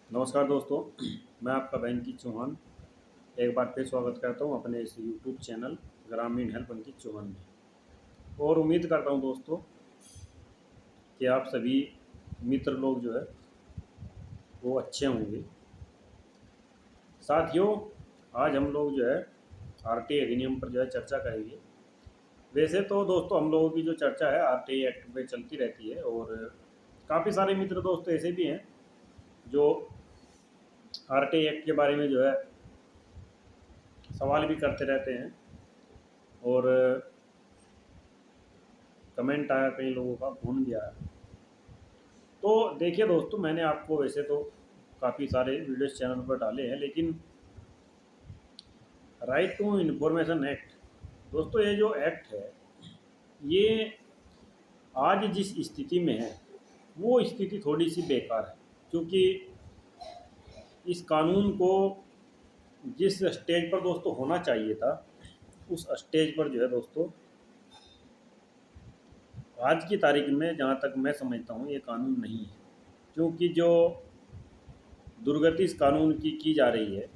नमस्कार दोस्तों। मैं आपका अंकित चौहान एक बार फिर स्वागत करता हूं अपने इस यूट्यूब चैनल ग्रामीण हेल्प अंकित चौहान में। और उम्मीद करता हूं दोस्तों कि आप सभी मित्र लोग जो है वो अच्छे होंगे। साथियों, आज हम लोग जो है आरटीआई अधिनियम पर जो है चर्चा करेंगे। वैसे तो दोस्तों हम लोगों की जो चर्चा है आरटीआई एक्ट पे चलती रहती है, और काफ़ी सारे मित्र दोस्त ऐसे भी हैं जो आरटीआई एक्ट के बारे में जो है सवाल भी करते रहते हैं। और कमेंट आया कई लोगों का, फ़ोन भी आया। तो देखिए दोस्तों, मैंने आपको वैसे तो काफ़ी सारे वीडियोस चैनल पर डाले हैं, लेकिन राइट टू इन्फॉर्मेशन एक्ट, दोस्तों ये जो एक्ट है ये आज जिस स्थिति में है वो स्थिति थोड़ी सी बेकार है। क्योंकि इस कानून को जिस स्टेज पर दोस्तों होना चाहिए था उस स्टेज पर जो है दोस्तों आज की तारीख में, जहाँ तक मैं समझता हूँ, ये कानून नहीं है। क्योंकि जो दुर्गति इस कानून की जा रही है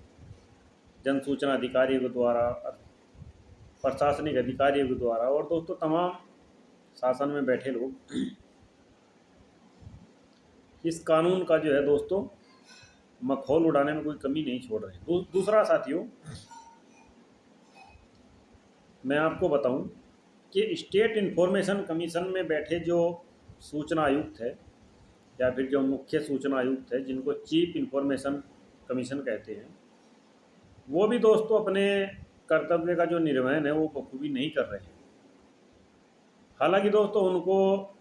जन सूचना अधिकारियों के द्वारा, प्रशासनिक अधिकारियों के द्वारा, और दोस्तों तमाम शासन में बैठे लोग इस कानून का जो है दोस्तों मखौल उड़ाने में कोई कमी नहीं छोड़ रहे। दूसरा साथियों, मैं आपको बताऊं कि स्टेट इन्फॉर्मेशन कमीशन में बैठे जो सूचना आयुक्त है या फिर जो मुख्य सूचना आयुक्त है, जिनको चीफ इन्फॉर्मेशन कमीशन कहते हैं, वो भी दोस्तों अपने कर्तव्य का जो निर्वहन है वो बखूबी नहीं कर रहे हैं। हालांकि दोस्तों उनको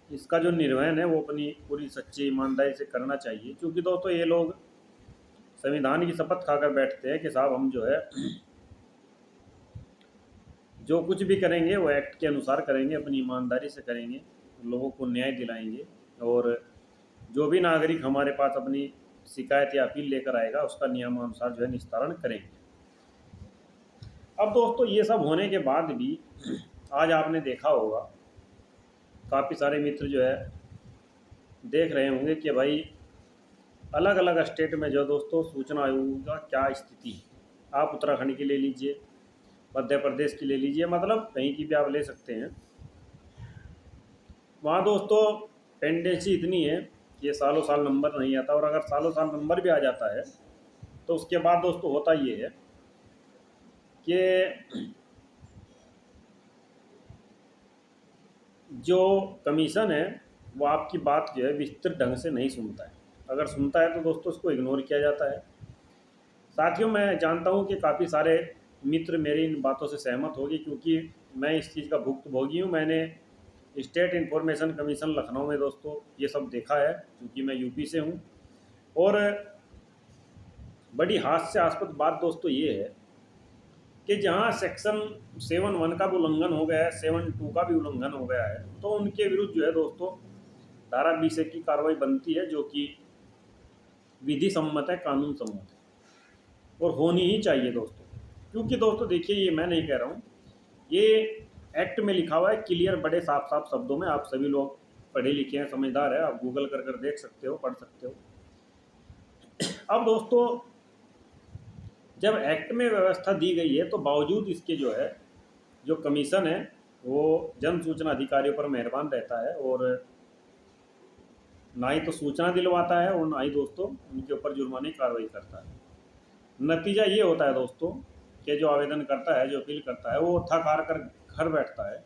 इसका जो निर्वहन है वो अपनी पूरी सच्ची ईमानदारी से करना चाहिए। क्योंकि दोस्तों ये लोग संविधान की शपथ खाकर बैठते हैं कि साहब हम जो है जो कुछ भी करेंगे वो एक्ट के अनुसार करेंगे, अपनी ईमानदारी से करेंगे, लोगों को न्याय दिलाएंगे, और जो भी नागरिक हमारे पास अपनी शिकायत या अपील लेकर आएगा उसका नियमानुसार जो है निस्तारण करेंगे। अब दोस्तों ये सब होने के बाद भी आज आपने देखा होगा काफ़ी सारे मित्र जो है देख रहे होंगे कि भाई अलग अलग स्टेट में जो दोस्तों सूचना आयोग का क्या स्थिति है। आप उत्तराखंड की ले लीजिए, मध्य प्रदेश की ले लीजिए, मतलब कहीं की भी आप ले सकते हैं। वहाँ दोस्तों पेंडेंसी इतनी है कि ये सालों साल नंबर नहीं आता, और अगर सालों साल नंबर भी आ जाता है तो उसके बाद दोस्तों होता ये है कि जो कमीशन है वो आपकी बात जो है विस्तृत ढंग से नहीं सुनता है। अगर सुनता है तो दोस्तों उसको इग्नोर किया जाता है। साथियों, मैं जानता हूँ कि काफ़ी सारे मित्र मेरी इन बातों से सहमत होंगे, क्योंकि मैं इस चीज़ का भुक्तभोगी हूँ। मैंने स्टेट इन्फॉर्मेशन कमीशन लखनऊ में दोस्तों ये सब देखा है, क्योंकि मैं यूपी से हूँ। और बड़ी हास्यास्पद बात दोस्तों ये है कि जहाँ सेक्शन 7(1) का भी उल्लंघन हो गया है, 7(2) का भी उल्लंघन हो गया है, तो उनके विरुद्ध जो है दोस्तों धारा 20 की कार्रवाई बनती है, जो कि विधि सम्मत है, कानून सम्मत है, और होनी ही चाहिए दोस्तों। क्योंकि दोस्तों देखिए, ये मैं नहीं कह रहा हूँ, ये एक्ट में लिखा हुआ है क्लियर, बड़े साफ साफ शब्दों में। आप सभी लोग पढ़े लिखे हैं, समझदार है, आप गूगल कर कर देख सकते हो, पढ़ सकते हो। अब दोस्तों जब एक्ट में व्यवस्था दी गई है तो बावजूद इसके जो है जो कमीशन है वो जन सूचना अधिकारियों पर मेहरबान रहता है, और ना ही तो सूचना दिलवाता है और ना ही दोस्तों उनके ऊपर जुर्माने की कार्रवाई करता है। नतीजा ये होता है दोस्तों कि जो आवेदन करता है, जो अपील करता है, वो थक हार कर घर बैठता है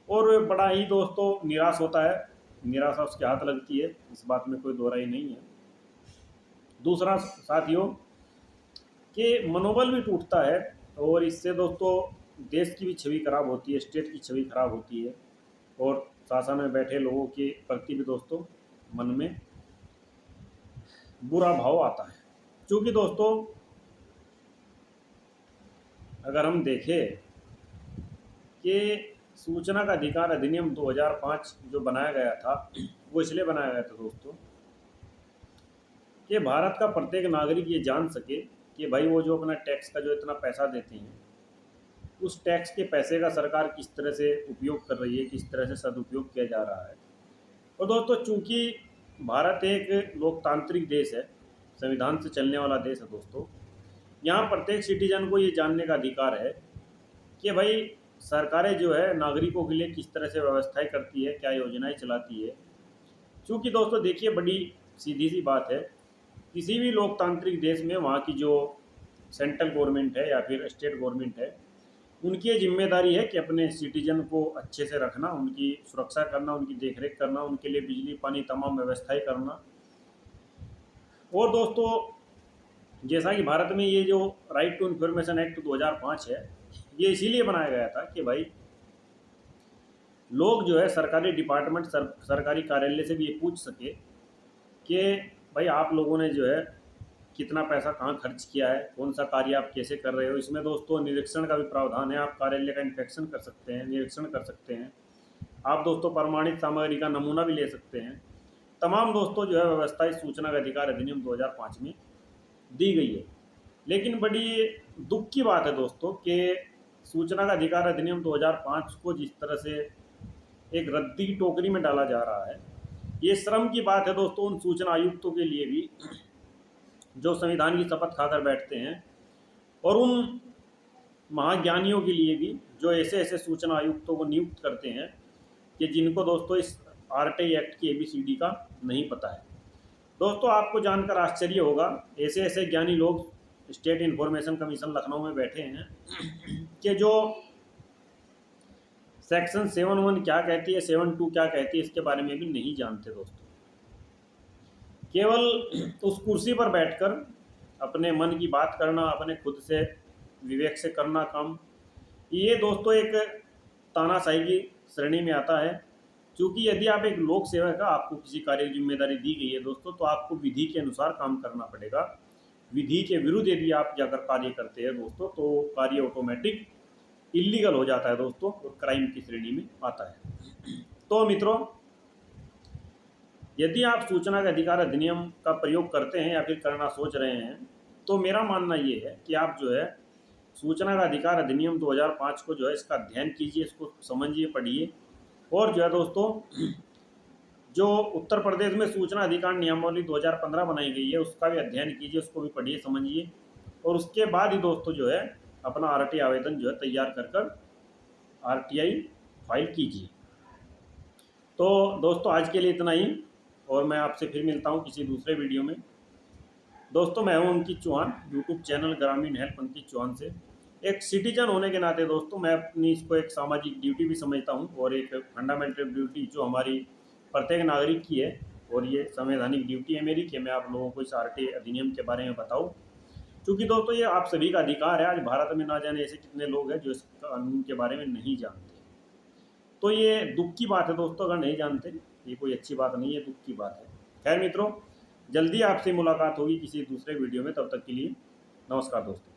और बड़ा ही दोस्तों निराश होता है। निराशा उसके हाथ लगती है, इस बात में कोई दो राय नहीं है। दूसरा साथियों, कि मनोबल भी टूटता है, और इससे दोस्तों देश की भी छवि खराब होती है, स्टेट की छवि खराब होती है, और शासन में बैठे लोगों के प्रति भी दोस्तों मन में बुरा भाव आता है। क्योंकि दोस्तों अगर हम देखें कि सूचना का अधिकार अधिनियम 2005 जो बनाया गया था, वो इसलिए बनाया गया था दोस्तों कि भारत का प्रत्येक नागरिक ये जान सके कि भाई वो जो अपना टैक्स का जो इतना पैसा देते हैं, उस टैक्स के पैसे का सरकार किस तरह से उपयोग कर रही है, किस तरह से सदुपयोग किया जा रहा है। और दोस्तों चूंकि भारत एक लोकतांत्रिक देश है, संविधान से चलने वाला देश है दोस्तों। यहाँ प्रत्येक सिटीजन को ये जानने का अधिकार है कि भाई सरकारें जो है नागरिकों के लिए किस तरह से व्यवस्थाएं करती है, क्या योजनाएं चलाती है। क्योंकि दोस्तों देखिए, बड़ी सीधी सी बात है, किसी भी लोकतांत्रिक देश में वहाँ की जो सेंट्रल गवर्नमेंट है या फिर स्टेट गवर्नमेंट है, उनकी ये जिम्मेदारी है कि अपने सिटीजन को अच्छे से रखना, उनकी सुरक्षा करना, उनकी देखरेख करना, उनके लिए बिजली पानी तमाम व्यवस्थाएं करना। और दोस्तों जैसा कि भारत में ये जो राइट टू इन्फॉर्मेशन एक्ट 2005 है, ये इसीलिए बनाया गया था कि भाई लोग जो है सरकारी डिपार्टमेंट सरकारी कार्यालय से भी ये पूछ सके कि भाई आप लोगों ने जो है कितना पैसा कहाँ खर्च किया है, कौन सा कार्य आप कैसे कर रहे हो। इसमें दोस्तों निरीक्षण का भी प्रावधान है, आप कार्यालय का इंस्पेक्शन कर सकते हैं, निरीक्षण कर सकते हैं। आप दोस्तों प्रमाणित सामग्री का नमूना भी ले सकते हैं। तमाम दोस्तों जो है व्यवस्था इस सूचना का अधिकार अधिनियम 2005 में दी गई है। लेकिन बड़ी दुख की बात है दोस्तों कि सूचना का अधिकार अधिनियम 2005 को जिस तरह से एक रद्दी की टोकरी में डाला जा रहा है, ये श्रम की बात है दोस्तों उन सूचना आयुक्तों के लिए भी जो संविधान की शपथ खाकर बैठते हैं, और उन महाज्ञानियों के लिए भी जो ऐसे ऐसे सूचना आयुक्तों को नियुक्त करते हैं कि जिनको दोस्तों इस आरटीआई एक्ट की एबीसीडी का नहीं पता है। दोस्तों आपको जानकर आश्चर्य होगा, ऐसे ऐसे ज्ञानी लोग स्टेट इन्फॉर्मेशन कमीशन लखनऊ में बैठे हैं कि जो सेक्शन 7(1) क्या कहती है, 7(2) क्या कहती है, इसके बारे में भी नहीं जानते दोस्तों। केवल उस कुर्सी पर बैठकर अपने मन की बात करना, अपने खुद से विवेक से करना काम, ये दोस्तों एक तानाशाही की श्रेणी में आता है। क्योंकि यदि आप एक लोक सेवक है, आपको किसी कार्य की जिम्मेदारी दी गई है दोस्तों, तो आपको विधि के अनुसार काम करना पड़ेगा। विधि के विरुद्ध यदि आप जाकर कार्य करते हैं दोस्तों, तो कार्य ऑटोमेटिक इलीगल हो जाता है दोस्तों, और क्राइम की श्रेणी में आता है। तो मित्रों, यदि आप सूचना के अधिकार अधिनियम का प्रयोग करते हैं या फिर करना सोच रहे हैं, तो मेरा मानना ये है कि आप जो है सूचना का अधिकार अधिनियम 2005 को जो है इसका अध्ययन कीजिए, इसको समझिए, पढ़िए। और जो है दोस्तों, जो उत्तर प्रदेश में सूचना अधिकार नियमावली 2015 बनाई गई है, उसका भी अध्ययन कीजिए, उसको भी पढ़िए, समझिए। और उसके बाद ही दोस्तों जो है अपना आरटीआई आवेदन जो है तैयार कर आरटीआई फाइल कीजिए। तो दोस्तों आज के लिए इतना ही, और मैं आपसे फिर मिलता हूँ किसी दूसरे वीडियो में। दोस्तों मैं हूँ अंकित चौहान, यूट्यूब चैनल ग्रामीण हेल्प अंकित चौहान से। एक सिटीजन होने के नाते दोस्तों मैं अपनी इसको एक सामाजिक ड्यूटी भी समझता हूँ, और एक फंडामेंटल ड्यूटी जो हमारी प्रत्येक नागरिक की है, और ये संवैधानिक ड्यूटी है मेरी कि मैं आप लोगों को इस आरटीआई अधिनियम के बारे में बताऊँ। क्योंकि दोस्तों ये आप सभी का अधिकार है। आज भारत में ना जाने ऐसे कितने लोग हैं जो इस कानून के बारे में नहीं जानते। तो ये दुख की बात है दोस्तों, अगर नहीं जानते, ये कोई अच्छी बात नहीं है, दुख की बात है। खैर मित्रों, जल्दी आपसे मुलाकात होगी किसी दूसरे वीडियो में, तब तक के लिए नमस्कार दोस्तों।